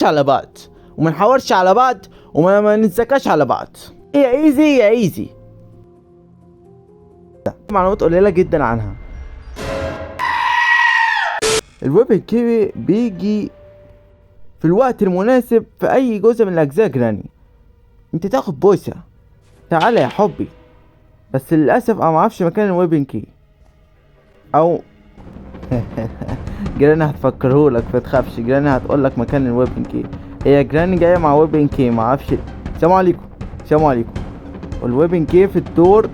على بعض وما نحورش على بعض وما نتسكاش على بعض. هي ايزي معلومات قليلة جدا عنها. الويب كي بيجي في الوقت المناسب في اي جزء من الاجزاء. جراني انت تاخد بوسة، تعالى يا حبي. بس للاسف انا معرفش مكان الويبن كي او جراني هتفكرهولك فتخافش. جراني هتقولك مكان الويبن كي. هي جراني جايه مع ويبن كي معرفش. السلام عليكم. السلام عليكم. والويبن كي في الدور.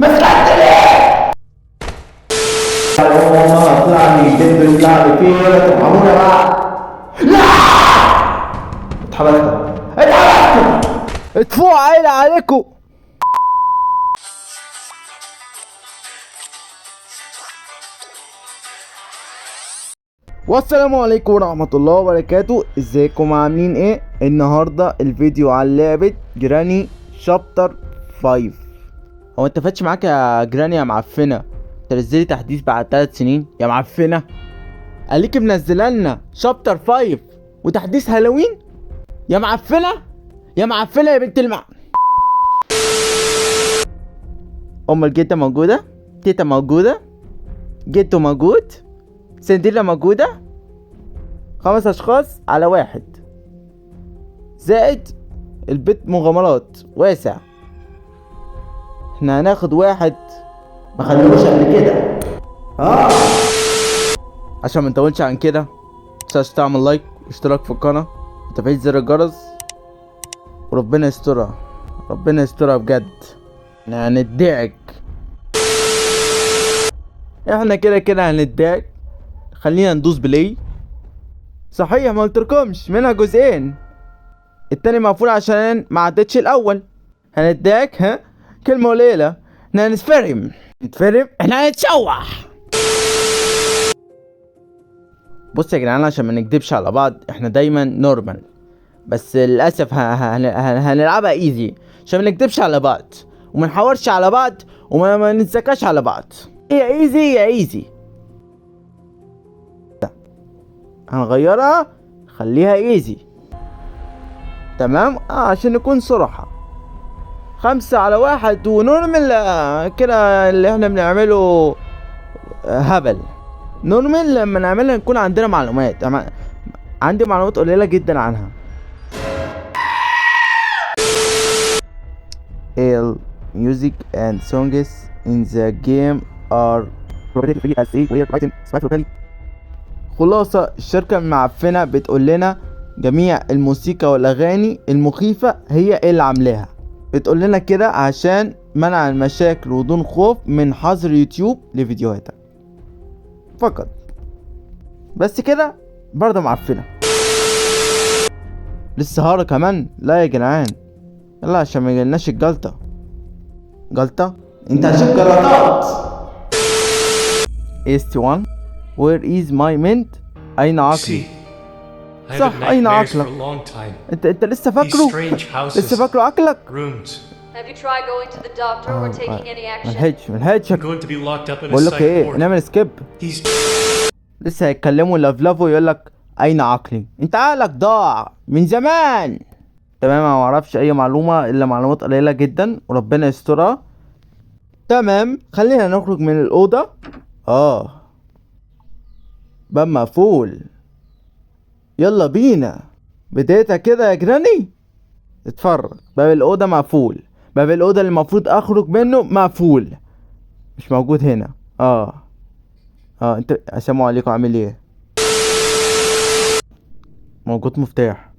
مسكت ليه؟ والله طلعني الدب اللعب فيه ولا تفهمونا بقى. لا اتحركت اتفوق عيلة عليكم. والسلام عليكم ورحمة الله وبركاته. ازيكم عاملين ايه؟ النهاردة الفيديو عن لعبة جراني شابتر 5. هو انت فاتش معاك يا جراني يا معفنة؟ تنزلي تحديث بعد 3 سنين يا معفنة؟ قالك منزلالنا شابتر 5 وتحديث هالوين يا معفنة؟ يا معفنة يا بنت ام الجدة موجودة، تيتا موجودة، جدو موجود، سنديلا موجودة. 5 اشخاص على 1 زائد البيت مغامرات واسع. احنا هناخد واحد ما خدناهوش قبل كده عشان ما نطولش عن كده. متنساش تعمل لايك واشتراك في القناة وتفعيل زر الجرس. وربنا يسترها، ربنا يسترها بجد. احنا هندعك، احنا كده هندعك. خلينا ندوس بلاي. صحيح ما قلتلكمش منها جزئين، التاني مقفول عشان ما عدتش الاول. هنداك ها كلمة قليلة. احنا هنتفرم احنا هنتشوح. بص يا جدعان عشان ما نكدبش على بعض احنا دايما نورمال، بس للاسف هنلعبها ايزي عشان ما نكدبش على بعض وما نحورش على بعض وما نتسكاش على بعض. هي ايزي هنغيرها خليها ايزي. تمام عشان نكون صراحة. 5 على 1 ونورمال كده اللي احنا بنعمله هبل. نورمال لما نعملها نكون عندنا معلومات. عندي معلومات قليلة جدا عنها. All music and songs in the game are free as a written specifically. خلاصة الشركة المعفنة بتقول لنا جميع الموسيقى والاغاني المخيفة هي اللي عاملاها. بتقول لنا كده عشان منع المشاكل ودون خوف من حظر يوتيوب لفيديوهاتك فقط. بس كده برضه معفنة. لسه هارة كمان؟ لا يا جدعان يلا عشان ما يجيلناش الجلطة. جلطة؟ انت هتشوف جلطات. ST1 Where is my mint؟ أين عقلي؟ صح أين عقلك؟ انت لسه فاكره؟ لسه فاكره عقلك؟ Have you tried going to the doctor or taking any action? ملحقتش. بقول لك ايه نعمل سكيب. لسه هيتكلموا لافلافو يقولك أين عقلي؟ انت عقلك ضاع من زمان. تمام انا معرفش اي معلومة الا معلومات قليلة جدا وربنا يسترها. تمام خلينا نخرج من الأوضة. باب مقفول. يلا بينا بدايتها كده يا جراني. اتفرج باب الأوضة مقفول. باب الأوضة اللي المفروض اخرج منه مقفول. مش موجود هنا. انت السلام عليكم عامل ايه؟ موجود مفتاح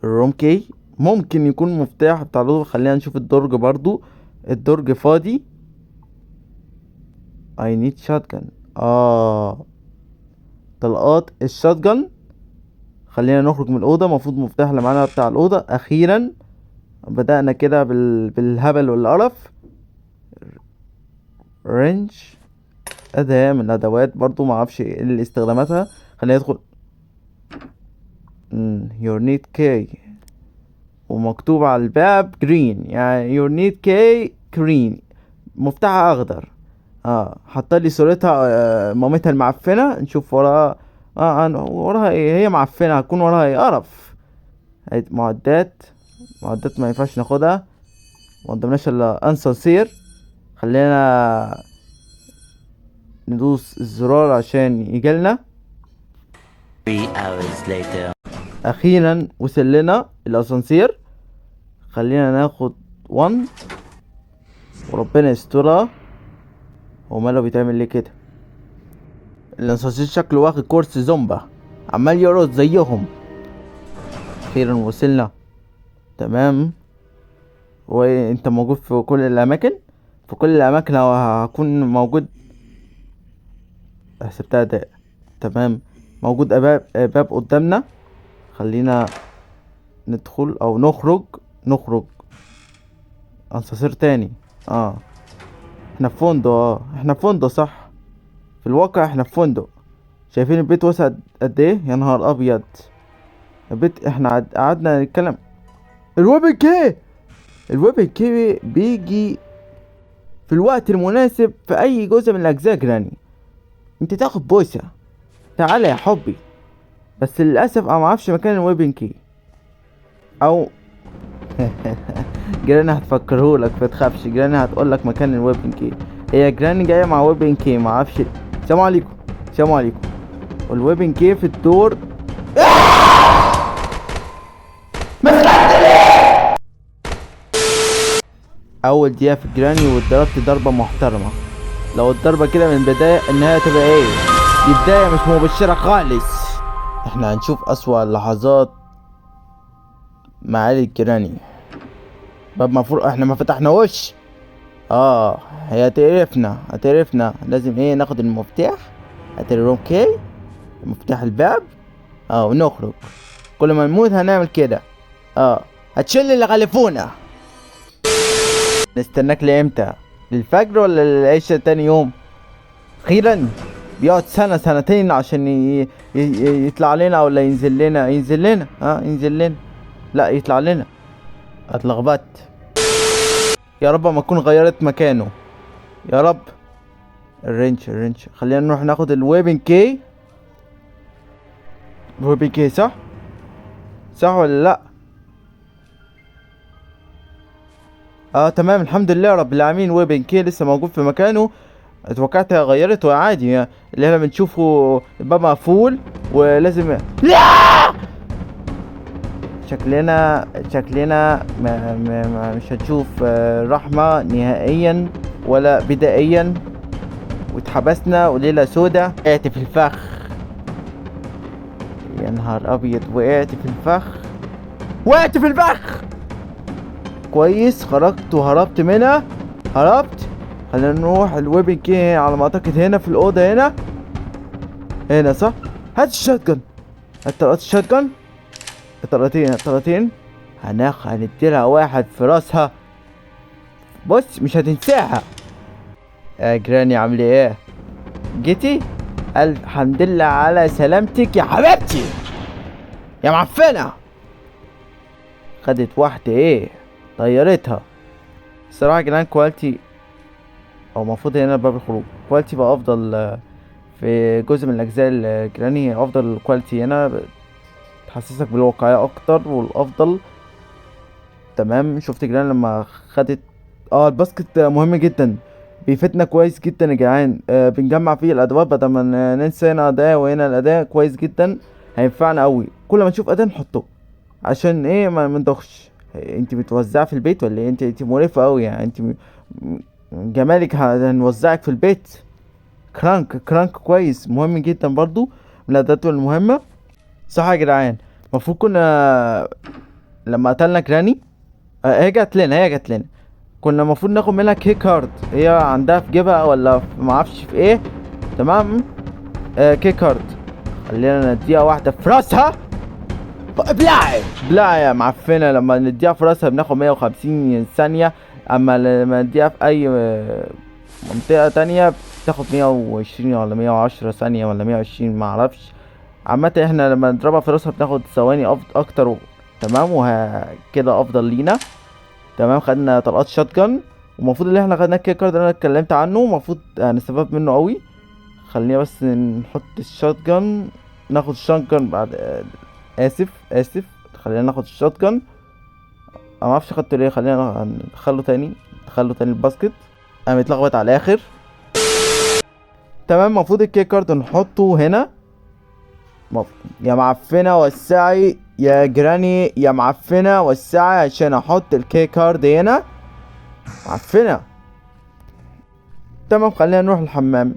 الروم كي. ممكن يكون مفتاح بتاع الأوضة. خلينا نشوف الدرج برضو. الدرج فاضي. I need shotgun. طلقات الشotgun. خلينا نخرج من الأوضة. مفروض مفتاح اللي معانا بتاع الأوضة. أخيرا بدأنا كده بالهبل والقرف. رينج أداة من الأدوات برضو معرفش ايه اللي استخداماتها. خلينا ندخل. your need key ومكتوب على الباب green يعني your need key green. مفتاح أخضر. حطلي صورتها، مامتها المعفنة. نشوف وراها. وراها ايه؟ هي معفنة، هتكون وراها ايه؟ قرف. معدات. معدات ما ينفعش ناخدها، ما قدمناش الا انسانسير. خلينا ندوس الزرار عشان يجيلنا. 3 hours later. اخيرا وصل لنا الاسانسير. خلينا ناخد 1 وربنا يسترها. هو ماله بيتعمل ليه كده؟ الاسانسير شكله واخد كورس زومبا، عمال يرقص زيهم. اخيرا وصلنا. تمام. وانت موجود في كل الاماكن؟ في كل الاماكن هكون موجود. حسبتها ده. تمام. موجود باب قدامنا. خلينا ندخل او نخرج. اسانسير تاني. احنا في فندق. احنا في فندق صح. في الواقع احنا في فندق. شايفين البيت واسع قد ايه؟ يا نهار ابيض. البيت احنا قعدنا نتكلم. الويب كي بيجي في الوقت المناسب في اي جزء من الاجزاء. جراني انت تاخد بوسة. تعالى يا حبي. بس للاسف انا معرفش مكان الويبن كي او جراني هتفكرهولك، فتخافش. جراني هتقولك مكان الويبن كي. هي جراني جايه مع ويبن كي، معرفش. السلام عليكم. السلام عليكم. والويبن كي في الدور. اول دقيقه في جراني واتضربت ضربه محترمه. لو الضربه كده من البدايه النهايه تبقى ايه؟ دي بدايه مش مبشره خالص. احنا هنشوف اسوأ اللحظات مع عيلة جراني. باب مفروض احنا ما فتحناهوش. هي هتقرفنا. لازم ايه؟ ناخد المفتاح. هتقرفهم كي مفتاح الباب. ونخرج. كل ما نموت هنعمل كده. هتشيل اللي غلفونا. نستناك لامتى؟ للفجر ولا للعشاء تاني يوم؟ اخيرا. بيقعد سنة سنتين عشان يطلع لنا ولا ينزل لنا. ينزل لنا. لا، يطلع لنا. اتلخبطت. يا رب ما تكون غيرت مكانه. يا رب. الرنش. خلينا نروح ناخد الويبن كي. صح ولا لا؟ تمام الحمد لله رب العالمين. ويبن كي لسه موجود في مكانه. اتوقعتها غيرته عادي. اللي احنا بنشوفه الباب مقفول ولازم. لا. شكلنا مش هنشوف رحمة نهائيا ولا بدائيا. واتحبسنا وليلة سودا. وقعت في الفخ. يا نهار ابيض. وقعت في الفخ. كويس. خرجت وهربت منها. خلينا نروح الويبن كي على ما اعتقد هنا في الأوضة. هنا صح. هات الشotgun. الطلقتين. هنديلها واحد في راسها. بص مش هتنساها. يا جراني عامله ايه؟ جيتي؟ الحمد لله على سلامتك يا حبيبتي يا معفنة. خدت واحدة ايه؟ طيرتها. الصراحة يا جدعان كواليتي، او المفروض هنا باب الخروج كواليتي بقى افضل في جزء من الاجزاء الجراني. افضل كواليتي هنا تحسسك بالواقعية اكتر والافضل. تمام. شفت جيران لما خدت الباسكت مهم جدا، بيفيدنا كويس جدا يا جدعان. بنجمع فيه الادوات بدل ما ننسى هنا اداة وهنا الاداة. كويس جدا، هينفعنا قوي. كل ما نشوف اداة نحطه عشان ايه؟ ما ندخش. انت بتوزع في البيت ولا ايه؟ انت مقرفة قوي يعني. انت جمالك هنوزعك في البيت. كرانك كويس، مهم جدا برضو من الادوات المهمة. صح يا جدعان. المفروض كنا لما قتلنا جراني هي جت لنا كنا المفروض ناخد منها كي كارد. هي عندها في جيبها ولا معرفش في ايه. تمام. كي كارد. خلينا نديها واحدة في راسها. بلا يا معفنة. لما نديها في راسها بناخد 150 ثانية. اما لما نديها في اي منطقة تانية بتاخد 120 ولا 110 ثانية ولا 120 معرفش. عامة احنا لما نضربها في راسها بناخد ثواني اكتر. تمام. وكده افضل لينا. تمام. خدنا طلقات شotgun ومفروض اللي احنا خدنا الكي كارد اللي انا اتكلمت عنه المفروض هنستفاد منه قوي. خلينا بس نحط الشوت جن، ناخد الشوت جن بعد اسف خلينا ناخد الشوت جن. انا معرفش خدته ليه، خلينا ندخله تاني الباسكت. انا متلخبط على الاخر. تمام المفروض الكي كارد نحطه هنا. يا معفنة وسعي يا جراني، يا معفنة وسعي عشان احط الكي كارد هنا. معفنة. تمام خلينا نروح الحمام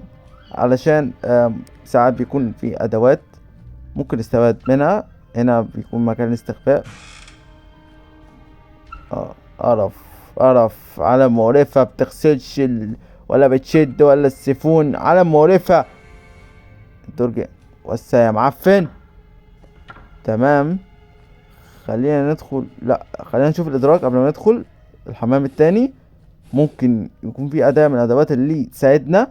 علشان ساعات بيكون في ادوات ممكن نستفاد منها. هنا بيكون مكان الاستخباء. قرف على مقرفة، بتغسلش ولا بتشد ولا السيفون، على مقرفة. الدرج وسع يا معفن. تمام خلينا ندخل، لا خلينا نشوف الادراج قبل ما ندخل الحمام التاني. ممكن يكون في اداة من الادوات اللي تساعدنا.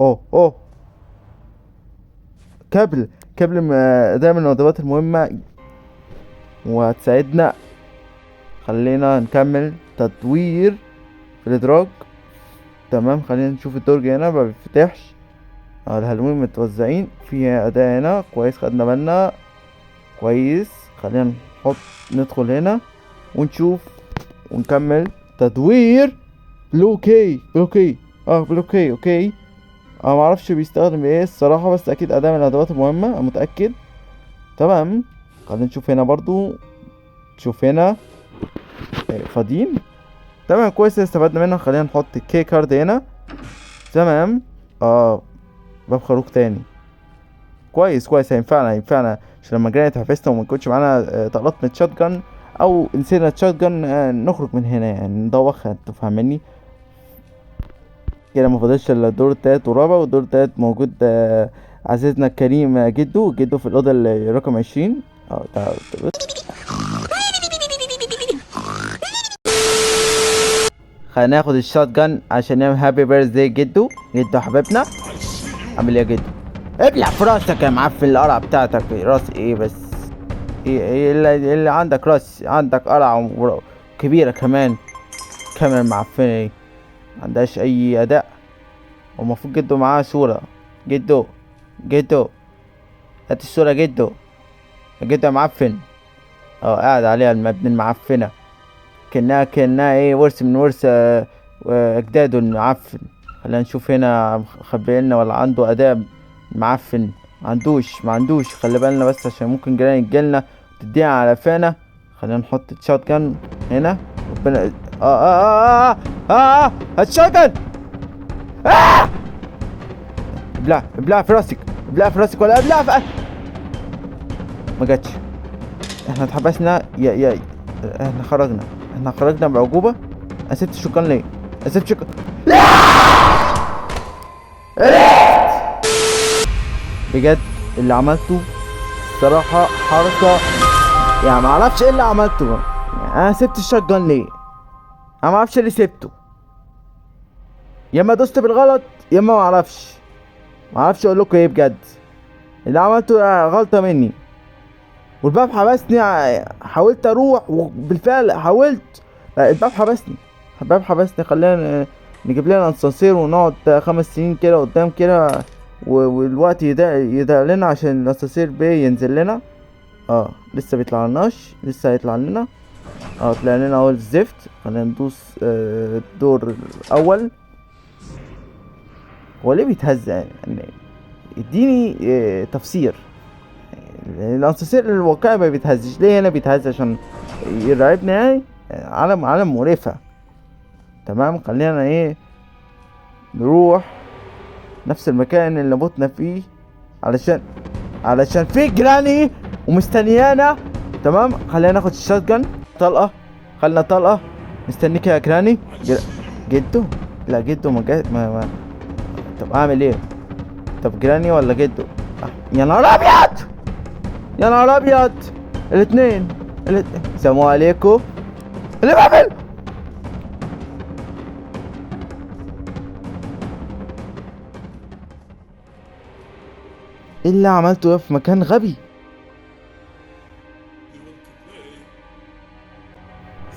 اوه كابل اداة من الادوات المهمة وهتساعدنا. خلينا نكمل تطوير في الادراج. تمام خلينا نشوف الدرج هنا ما بيفتحش. الهالوين متوزعين فيها اداة هنا، كويس خدنا بالنا كويس. خلينا ندخل هنا ونشوف ونكمل تدوير. بلوكي اوكي. انا معرفش بيستخدم ايه الصراحة، بس اكيد اداة من الادوات المهمة انا متأكد. تمام خلينا نشوف هنا برضو. نشوف هنا فاضيين. تمام كويس استفدنا منها. خلينا نحط الكي كارد هنا. تمام باب خروج تاني. كويس هينفعنا عشان لما جينا اتحفزنا وما يكونش معانا طلقات من الشوت جن او نسينا الشوت جن نخرج من هنا يعني ندوخ. انتوا فاهميني كده. ما فاضلش الا الدور التالت والرابع، والدور التالت موجود عزيزنا الكريم جدو في الاوضه رقم 20. خلينا ناخد الشوت جن عشان نعمل هابي بيرثداي جدو حبيبنا. عامل ايه يا جدو؟ ابلع في راسك يا معفن. القرع بتاعتك راس ايه بس؟ ايه اللي عندك راس؟ عندك قرع كبيرة كمان معفنة معندهاش اي اداء. ومفروض جدو معاه صورة. جدو هات الصورة جدو يا معفن. قاعد عليها المبنى المعفنة كأنها ايه ورث من ورث اجداده المعفن. خلينا نشوف هنا خبيلنا ولا عنده اداء معفن. ما عندوش خلي بالنا بس عشان ممكن جيران يجيلنا تديها على فانا. خلينا نحط الشوت جن هنا. ربنا الشوت جن ابلع في راسك ولا ابلع في ما جاتش. احنا اتحبسنا يا احنا خرجنا بعجوبة. انا سبت الشوت جن ليه؟ بجد اللي عملته الصراحة حركة يعني معرفش ايه اللي عملته. يعني انا سبت الشوت جن ليه؟ انا معرفش اللي سبته. يا اما دوست بالغلط يا اما معرفش اقول لكم ايه. بجد اللي عملته غلطة مني. والباب حبسني. حاولت اروح وبالفعل حاولت. الباب حبسني. خلينا نجيب لنا اسانسير ونقعد 5 سنين كده قدام كده والوقت يضيق لنا عشان الاسانسير ينزل لنا. لسه بيطلعناش. لسه هيطلع لنا. طلع لنا اول الزفت. خلينا ندوس الدور الاول. هو ليه بيتهز يعني؟ اديني تفسير. الاسانسير الواقعي ما بيتهزش ليه؟ هنا بيتهز عشان يرعبنا يعني. عالم مقرفة. تمام خلينا نروح نفس المكان اللي متنا فيه علشان في جراني ومستنيانا. تمام خلينا ناخد الشوت جن. خلينا طلقة مستنيك يا جراني. جدو لا جدو ما طب اعمل ايه؟ طب جراني ولا جدو؟ يا نهار ابيض الاثنين. السلام عليكم. اللي بعمل اللي عملته في مكان غبي.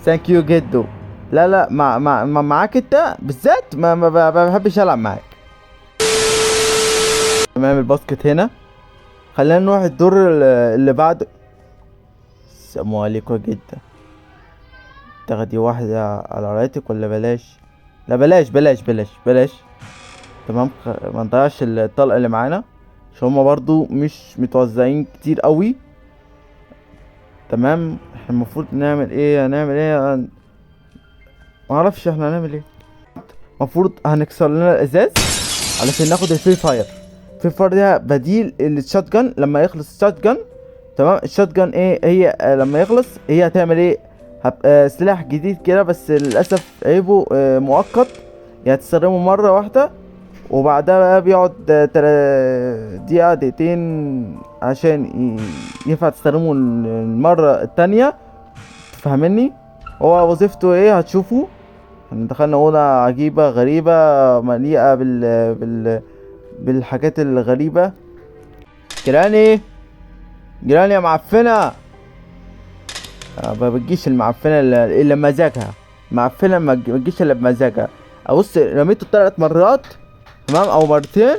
ثانك يو جدو. لا لا معاك انت بالذات ما بحبش العب معاك. تمام الباسكت هنا. خلينا نروح الدور اللي بعده. السلام عليكم جدا. تاخدي واحدة على رايتك ولا بلاش؟ لا بلاش بلاش بلاش بلاش. تمام ما نضيعش الطلقة اللي معانا عشان هما برضو مش متوزعين كتير قوي. تمام احنا المفروض نعمل ايه؟ هنعمل ايه؟ معرفش احنا هنعمل ايه. المفروض هنكسر لنا الازاز علشان ناخد الفري فاير. الفري فاير ده بديل الشات جان لما يخلص الشات جان. تمام الشات جان ايه هي لما يخلص هي هتعمل ايه؟ سلاح جديد كده بس للاسف عيبه مؤقت، يعني تستخدمه مره واحده وبعدها بقى بيقعد دقيقه دقيقتين عشان ينفع تستخدمه المره التانية. تفهمني؟ هو وظيفته ايه هتشوفوا. دخلنا اوضه عجيبه غريبه مليئه بالحاجات الغريبه. جيراني جيراني يا معفنه. ما بتجيش المعفنه الا بمزاجها. معفنه ما بتجيش الا بمزاجها. ابص رميته 3 مرات تمام او مرتين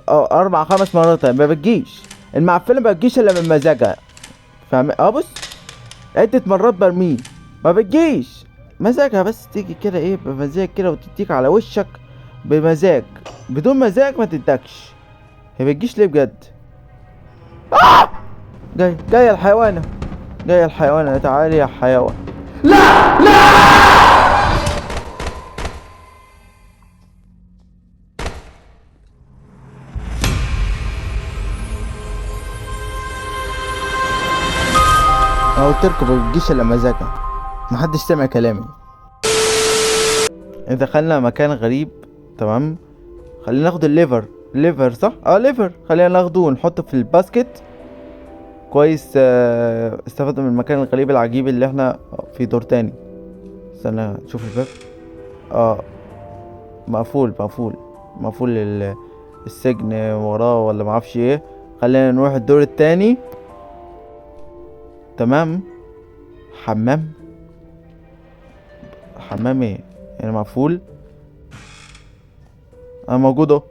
او 4 5 مرات ما بتجيش. المعفنه ما بتجيش الا بمزاجها. فاهم؟ بص عدة مرات برميه ما بتجيش. مزاجها بس تيجي كده ايه بمزاج كده وتديك على وشك بمزاج. بدون مزاج ما تدكش. هي بتجيش ليه بجد؟ جاي الحيوانة. جاي الحيوانة. تعالي يا حيوان. لا لا. انا قلت لكم ما بتجيش الا مزاجها. محدش سمع كلامي. دخلنا مكان غريب. تمام خلينا ناخد الليفر صح؟ ليفر. خلينا ناخده ونحطه في الباسكت. كويس. استفدنا من المكان الغريب العجيب اللي احنا في دور تاني. استنى نشوف الباب. مقفول السجن وراه ولا معرفش ايه. خلينا نروح الدور التاني. تمام حمام ايه يعني مقفول. انا موجود اهو.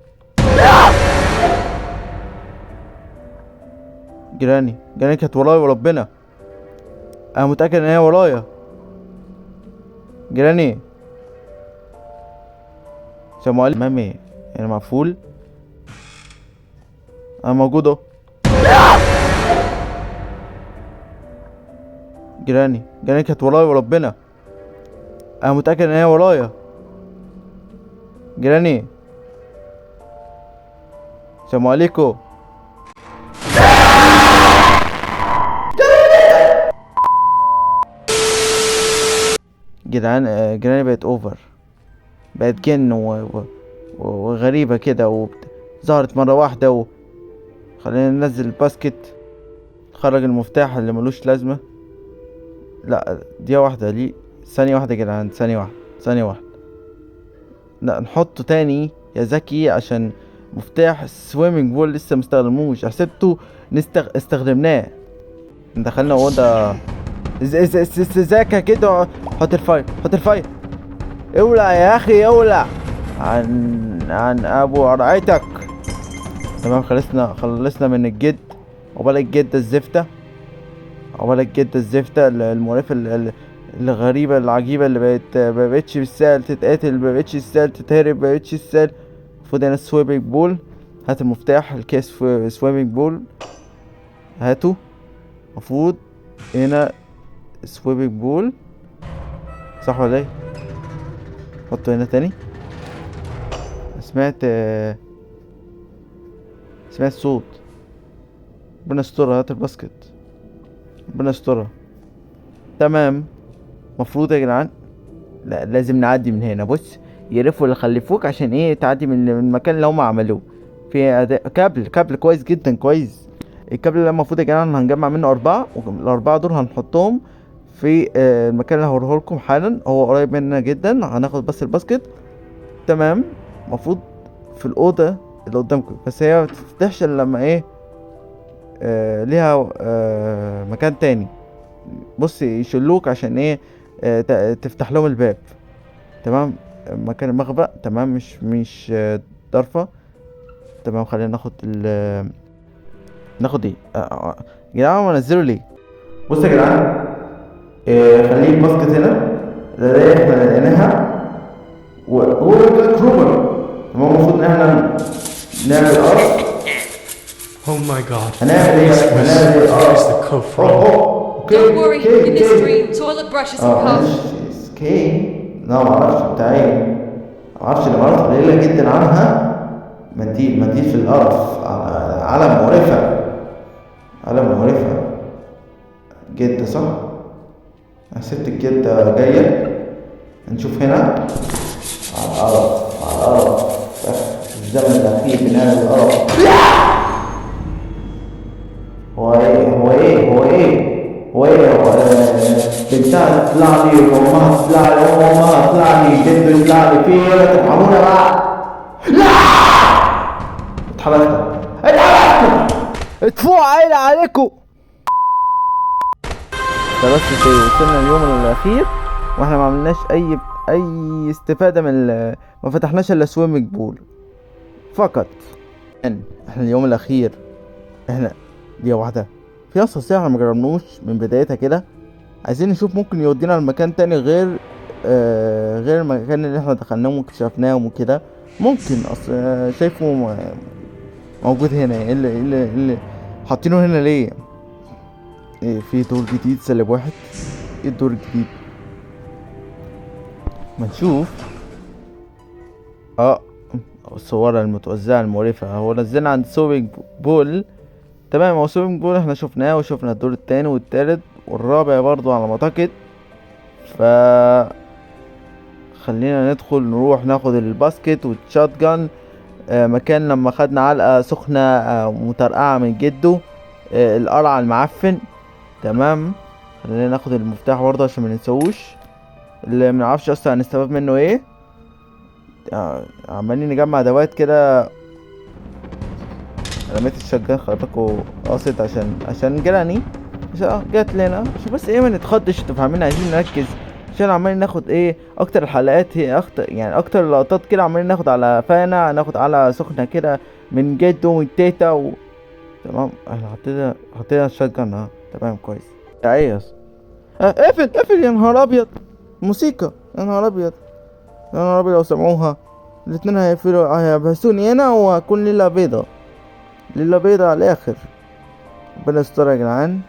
جيراني كانت ورايا وربنا. انا متأكد ان هي ورايا. جيراني سلام عليكم. حمام ايه يعني مقفول. انا موجود اهو. جيراني كانت ورايا وربنا. انا متأكد ان هي ورايا. جيراني السلام عليكم. جدعان جيراني بقت اوفر. بقت جن وغريبة كده ظهرت مرة واحدة خلينا ننزل الباسكت. خرج المفتاح اللي ملوش لازمة. لا دي واحدة ليه. ثانية واحدة يا جدعان. ثانية واحدة. لا نحطه تاني يا زكي عشان مفتاح السويمنج بول لسه مستخدموش. حسبته استخدمناه. دخلنا اوضه زكا كده. حط الفاير. اولع يا اخي اولع عن ابو رعايتك. تمام خلصنا من الجد. عقبال الجدة الزفتة المقرفة الغريبة العجيبة اللي مبقتش بالسهل تتقاتل. مبقتش بالسهل تتهرب. مبقتش بالسهل. المفروض هنا السويمنج بول. هات المفتاح الكيس سويمنج بول. هاتوا. المفروض هنا سويمنج بول صح ولا ايه؟ حطه هنا تاني. سمعت صوت. ربنا يسترها. هات الباسكت. ربنا يسترها. تمام مفروض يا جدعان لا لازم نعدي من هنا. بص يعرفوا اللي خلفوك عشان ايه تعدي من المكان اللي هم عملوه. في أداء كابل كويس جدا كويس. الكابل اللي المفروض يا جدعان هنجمع منه 4 والأربعة دول هنحطهم في المكان اللي هوريه لكم حالا. هو قريب مننا جدا. هناخد بس الباسكت. تمام مفروض في الأوضة اللي قدامكم بس هي متفتحش الا لما ايه ليها مكان تاني. بص يشلوك عشان ايه تفتح لهم الباب. تمام. مكان المخبأ، تمام، مش ضرفة. تمام، خلينا ناخد ناخد ايه؟ يا جدعان هو نزلوا ليه؟ بصوا يا جدعان، خليه الباسكت هنا. ده احنا لقيناها وهو ده كروبر. تمام، المفروض ان احنا نعمل ارض. Oh my god. هنعمل ايه؟ هنعمل ايه؟ Where's the cove from? Don't worry, in this stream, toilet brushes and cups. سكي. لا معرفش بتاع ايه، معرفش. اللي معرفش قليلة جدا عنها. منديل في القرف. علم مقرفة، علم مقرفة جدا، صح؟ انا سبت الجدة جاية. نشوف هنا على القرف، على القرف. في الزمن الأخير بنعمل القرف. هو بنتها تطلع لي وامها تطلع لي وامها تطلع لي جد يطلع لي. في ايه؟ لا ترحمونا بقى. لا اتحركت ادفعوا عيني عليكم. ده بس وصلنا اليوم الاخير واحنا ما عملناش اي استفادة من ما فتحناش الا سويمنج بول فقط. احنا اليوم الاخير، احنا دي واحدة في اصلا ساعة ما جربناش من بدايتها كده. عايزين نشوف ممكن يودينا لمكان تاني غير غير المكان اللي احنا دخلناه واكتشفناه وكده. ممكن اصل شايفه موجود هنا. ايه اللي حاطينه هنا ليه؟ ايه في دور جديد سلب واحد؟ ايه الدور الجديد؟ ما نشوف. الصورة المتوزعة المقرفة. هو نزلنا عند سوينج بول. تمام، هو سوينج بول احنا شفناه، وشفنا الدور التاني والتالت والرابع برضو على ما اعتقد. خلينا ندخل نروح ناخد الباسكت والشات جان. مكان لما خدنا علقة سخنة مترقعة من جده، القرع المعفن. تمام، خلينا ناخد المفتاح برضه عشان مننساهوش. اللي منعرفش اصلا هنستفاد منه ايه. عمالين نجمع ادوات كده. رميت الشجان خلطكوا قاصد عشان جراني. جات لنا عشان بس ايه ما نتخضش. انتوا فاهمين؟ عايزين نركز عشان عمالين ناخد ايه اكتر الحلقات. هي اكتر اللقطات كده عمالين ناخد على فانا، ناخد على سخنة كده من جدو ومن تيتا تمام. احنا حطينا الشجن. تمام كويس. ايه اقفل يا نهار ابيض. موسيقى يا نهار ابيض، يا نهار ابيض. لو سمعوها الاتنين هيبهسوني هنا وهكون ليلة بيضة، ليلة بيضة على الاخر. ربنا يستر يا جدعان.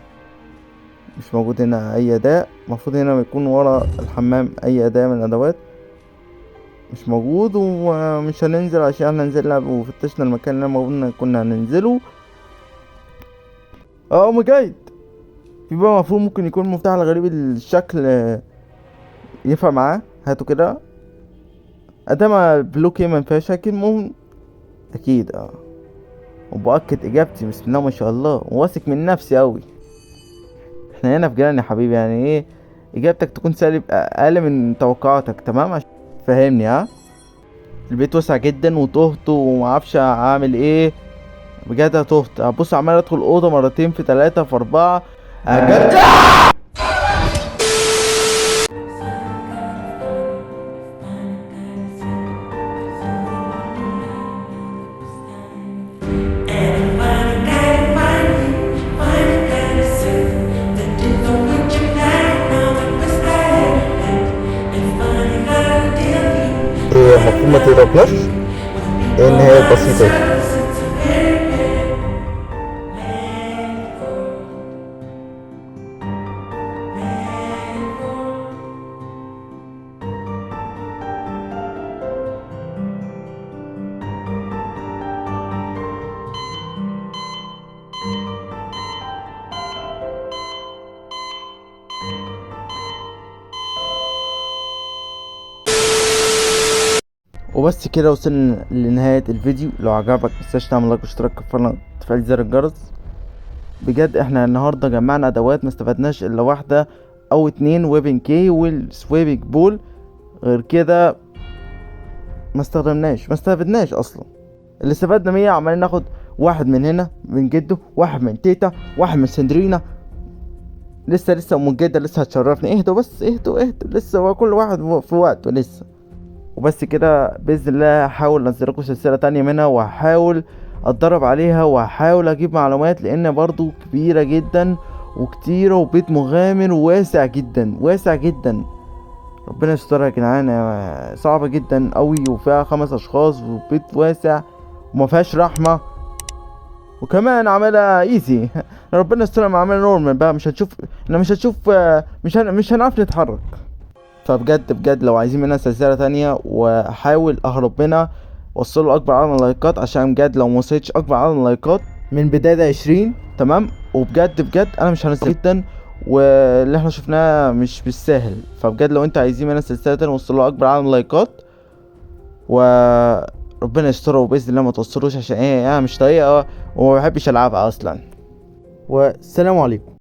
مش موجود هنا اي اداء. المفروض هنا يكون ورا الحمام اي اداة من الادوات. مش موجود، ومش هننزل عشان احنا نزلنا وفتشنا المكان اللي المفروض كنا هننزله. مجايد في بقى المفروض ممكن يكون المفتاح الغريب الشكل ينفع معاه. هاتوا كده. ادام البلوك ما فيهاش اكيد اكيد وبأكد اجابتي بسم الله ما شاء الله، واثق من نفسي اوي. احنا هنا في جيران يا حبيبي. يعني ايه اجابتك تكون سالب اقل من توقعاتك؟ تمام عشان فاهمني. البيت واسع جدا وتهت ومعرفش اعمل ايه بجد. تهت. بص عمال ادخل اوضه مرتين في 3 في 4 اجد. المفروض ما تضربناش. ايه النهاية البسيطة. وبس كده وصلنا لنهاية الفيديو. لو عجبك متنساش تعمل لايك واشتراك في القناة وتفعيل زر الجرس. بجد احنا النهارده جمعنا ادوات ما استفدناش الا واحدة او 2، ويبن كي والسويبنج بول. غير كده ما استفدناش اصلا. اللي استفدنا 100 عمالين ناخد واحد من هنا من جده، واحد من تيتا، واحد من سندرينا. لسه ام جده لسه هتشرفني. اهدوا بس، اهدوا لسه. هو كل واحد في وقته لسه. وبس كده باذن الله. هحاول انزل لكم سلسله تانية منها، وهحاول اتدرب عليها، وهحاول اجيب معلومات، لان برضو كبيره جدا وكتيره، وبيت مغامر وواسع جدا واسع جدا. ربنا يسترها يا جدعان، صعبه جدا قوي، وفيها 5 اشخاص، وبيت واسع وما فيهاش رحمه، وكمان عاملها ايزي. ربنا يسترها مع عاملها نورمال بقى، مش هنشوف مش هنعرف نتحرك. فبجد بجد لو عايزين منها سلسله تانية، واحاول اهرب منها، وصلوا اكبر عدد من اللايكات، عشان بجد لو موصلتش اكبر عدد من اللايكات من بدايه 20 تمام، وبجد بجد انا مش هنزل جدا، واللي احنا شفناه مش بالساهل. فبجد لو انتوا عايزين منها سلسله تانية، وصلوا اكبر عدد من اللايكات، وربنا يستر، وباذن الله ما توصلوش، عشان ايه انا مش طايقها وما بحبش العبها اصلا. والسلام عليكم.